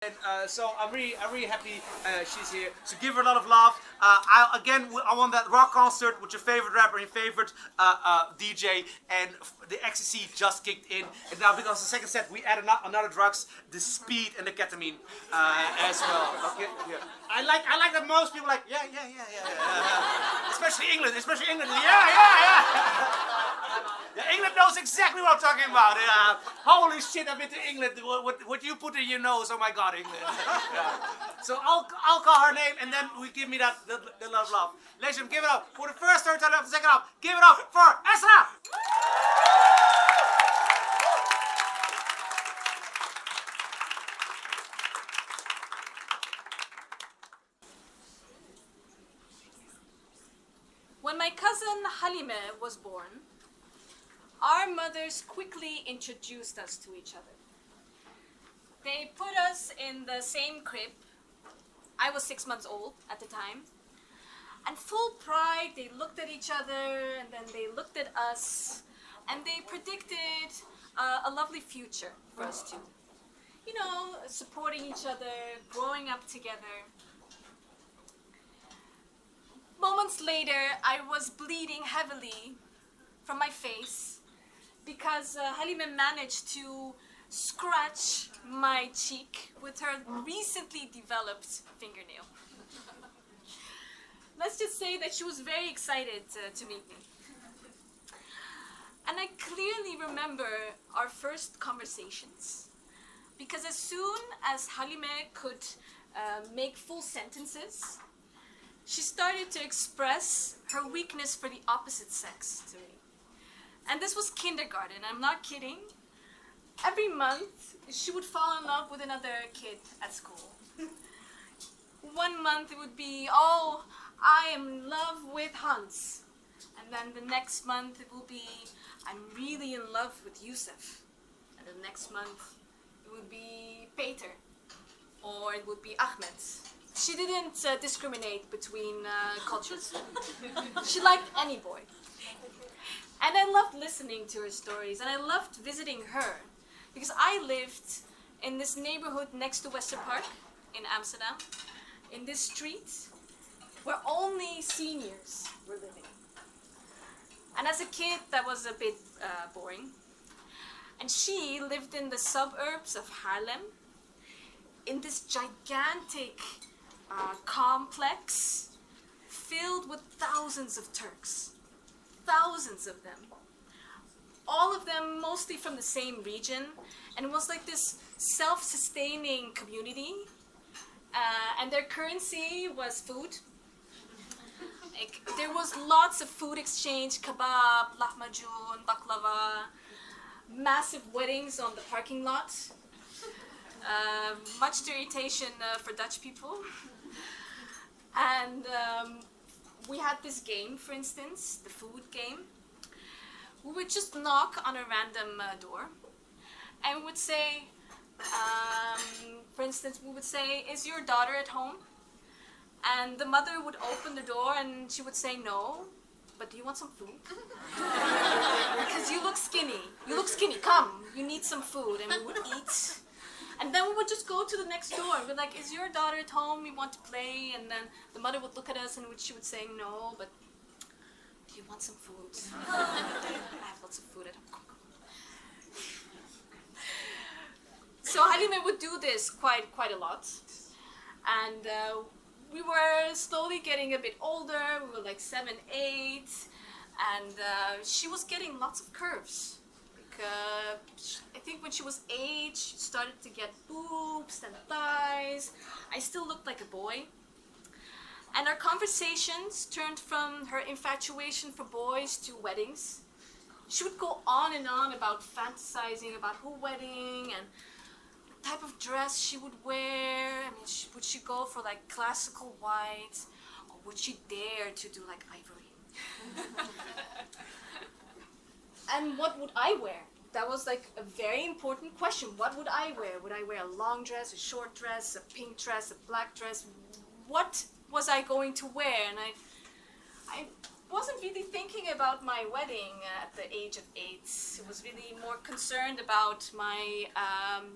And so I'm really happy she's here. So give her a lot of love. I want that rock concert with your favorite rapper, your favorite DJ, and the ecstasy just kicked in. And now because the second set we add another drugs, the speed and the ketamine as well. Okay, yeah. I like that most people like yeah. Especially England, yeah. Yeah, England knows exactly what I'm talking about. Holy shit, I've been to England. What you put in your nose? Oh my God, England. Yeah. So I'll call her name, and then we give me the love. Ladies and gentlemen, give it up for the first storyteller of the second half. Give it up for Esra. When my cousin Halime was born, our mothers quickly introduced us to each other. They put us in the same crib. I was 6 months old at the time. And full pride, they looked at each other, and then they looked at us, and they predicted a lovely future for us two. You know, supporting each other, growing up together. Moments later, I was bleeding heavily from my face because Halime managed to scratch my cheek with her recently developed fingernail. Let's just say that she was very excited to meet me. And I clearly remember our first conversations because as soon as Halime could make full sentences, she started to express her weakness for the opposite sex to me. And this was kindergarten, I'm not kidding. Every month, she would fall in love with another kid at school. 1 month it would be, oh, I am in love with Hans. And then the next month it will be, I'm really in love with Yusuf. And the next month it would be Peter. Or it would be Ahmed. She didn't discriminate between cultures. She liked any boy. And I loved listening to her stories, and I loved visiting her. Because I lived in this neighborhood next to Wester Park in Amsterdam, in this street where only seniors were living. And as a kid, that was a bit boring. And she lived in the suburbs of Haarlem, in this gigantic complex filled with thousands of Turks. Thousands of them. All of them mostly from the same region. And it was like this self-sustaining community. And their currency was food. Like, there was lots of food exchange, kebab, lahmacun, baklava, massive weddings on the parking lot. Much to irritation for Dutch people. And we had this game, for instance, the food game. We would just knock on a random door and we would say, for instance, we would say, is your daughter at home? And the mother would open the door and she would say, no, but do you want some food? Because you look skinny. You look skinny, come, you need some food. And we would eat. And then we would just go to the next door and be like, is your daughter at home? We want to play. And then the mother would look at us and she would say, no, but do you want some food? I have lots of food at home. So Halime would do this quite a lot. And we were slowly getting a bit older. We were like 7, 8. And she was getting lots of curves. I think when she was 8, she started to get boobs and thighs. I still looked like a boy. And our conversations turned from her infatuation for boys to weddings. She would go on and on about fantasizing about her wedding and the type of dress she would wear. I mean, would she go for like classical white, or would she dare to do like ivory? And what would I wear? That was like a very important question. What would I wear? Would I wear a long dress, a short dress, a pink dress, a black dress? What was I going to wear? And wasn't really thinking about my wedding at the age of 8. I was really more concerned about my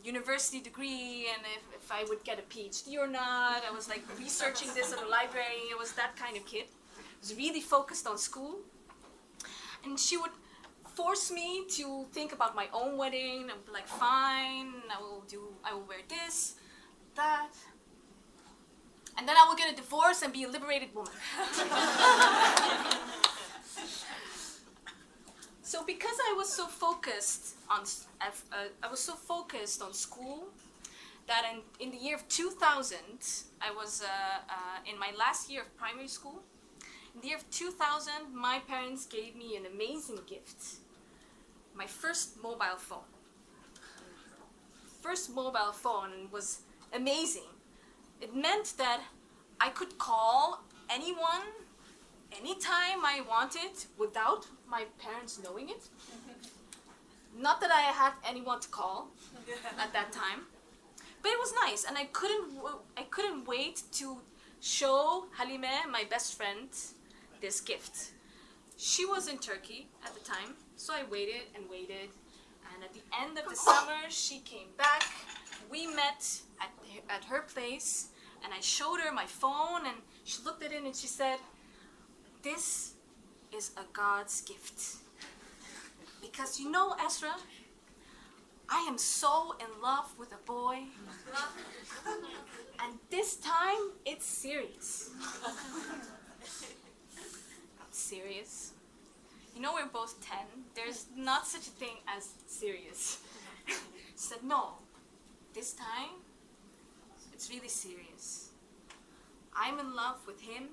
university degree and if I would get a PhD or not. I was like researching this at the library. I was that kind of kid. I was really focused on school. And she would force me to think about my own wedding. I would be like, fine, I will wear this, that. And then I will get a divorce and be a liberated woman. So because I was so focused on school that in the year of 2000, I was in my last year of primary school. In the year of 2000, my parents gave me an amazing gift. My first mobile phone. First mobile phone was amazing. It meant that I could call anyone, anytime I wanted, without my parents knowing it. Not that I had anyone to call at that time, but it was nice, and I couldn't wait to show Halime, my best friend, this gift. She was in Turkey at the time, so I waited and waited, and at the end of the summer, she came back. We met at her place, and I showed her my phone, and she looked at it and she said, "This is a God's gift. Because you know, Esra, I am so in love with a boy, and this time it's serious." Serious? You know, we're both 10. There's not such a thing as serious. She said, "No, this time it's really serious. I'm in love with him,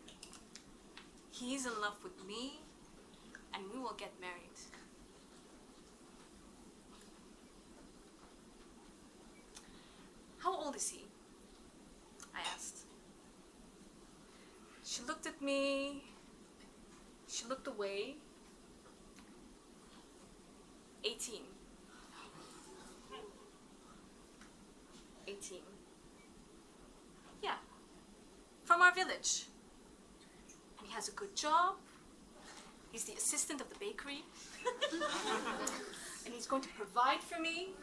he's in love with me, and we will get married." "How old is he?" I asked. She looked at me, she looked away. 18. 18. Yeah. From our village. And he has a good job. He's the assistant of the bakery. And he's going to provide for me.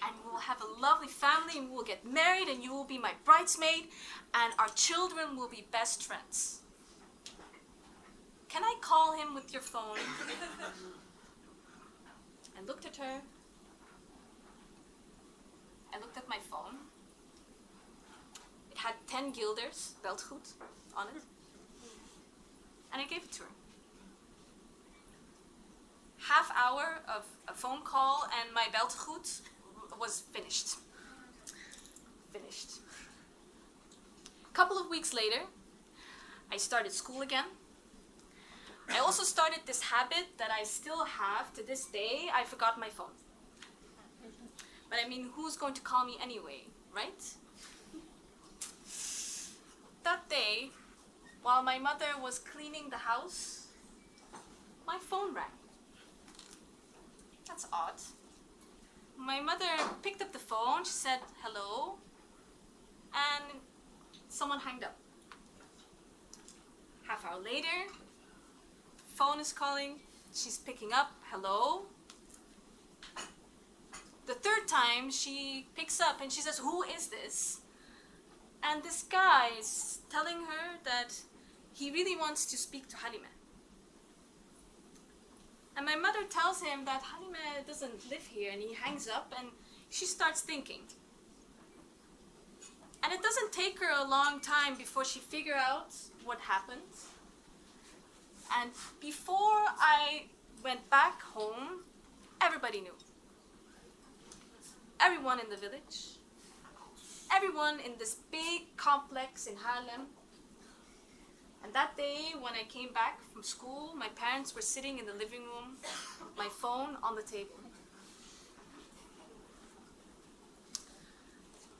And we'll have a lovely family, and we'll get married, and you will be my bridesmaid, and our children will be best friends. Can I call him with your phone? I looked at her. I looked at my phone. It had 10 guilders, beltgoed, on it. And I gave it to her. Half hour of a phone call and my beltgoed was finished. Finished. A couple of weeks later, I started school again. I also started this habit that I still have to this day. I forgot my phone. But I mean, who's going to call me anyway, right? That day, while my mother was cleaning the house, my phone rang. That's odd. My mother picked up the phone, she said hello, and someone hung up. Half hour later, phone is calling, she's picking up, hello. The third time she picks up and she says, "Who is this?" And this guy is telling her that he really wants to speak to Halime. And my mother tells him that Halime doesn't live here, and he hangs up, and she starts thinking. And it doesn't take her a long time before she figures out what happened. And before I went back home, everybody knew. Everyone in the village, everyone in this big complex in Haarlem. And that day, when I came back from school, my parents were sitting in the living room, my phone on the table.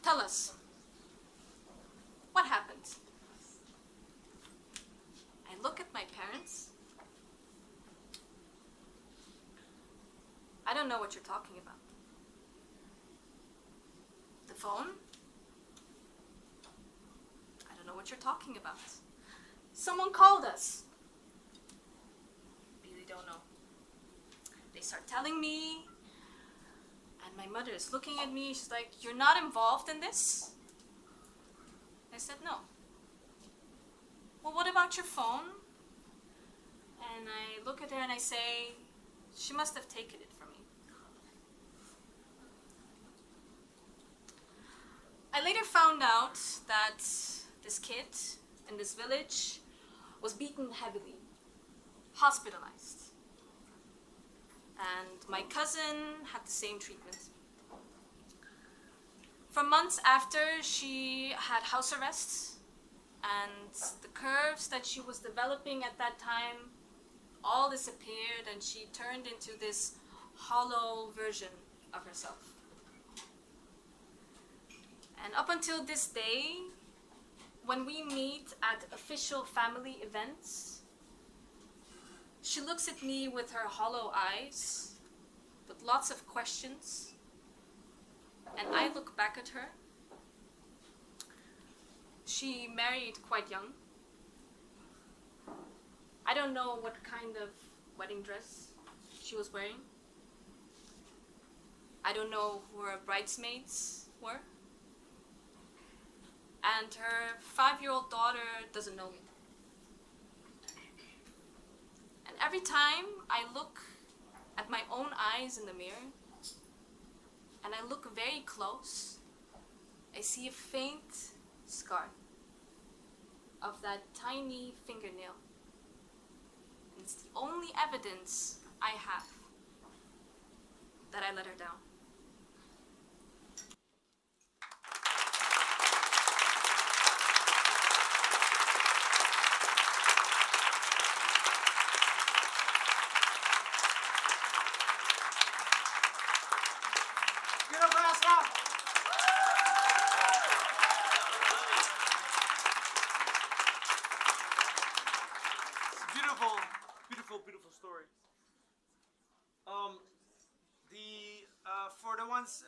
Tell us, what happened? I look at my parents. I don't know what you're talking about. The phone? I don't know what you're talking about. Someone called us. start telling me, and my mother is looking at me. She's like, "You're not involved in this?" I said, "No." "Well, what about your phone?" And I look at her and I say, "She must have taken it from me." I later found out that this kid in this village was beaten heavily, hospitalized. And my cousin had the same treatment. For months after, she had house arrest, and the curves that she was developing at that time all disappeared, and she turned into this hollow version of herself. And up until this day, when we meet at official family events, she looks at me with her hollow eyes, with lots of questions, and I look back at her. She married quite young. I don't know what kind of wedding dress she was wearing. I don't know who her bridesmaids were. And her 5-year-old daughter doesn't know me. And every time I look at my own eyes in the mirror, and I look very close, I see a faint scar of that tiny fingernail. And it's the only evidence I have that I let her down. Get up, Esra! It's a beautiful, beautiful, beautiful story. For the ones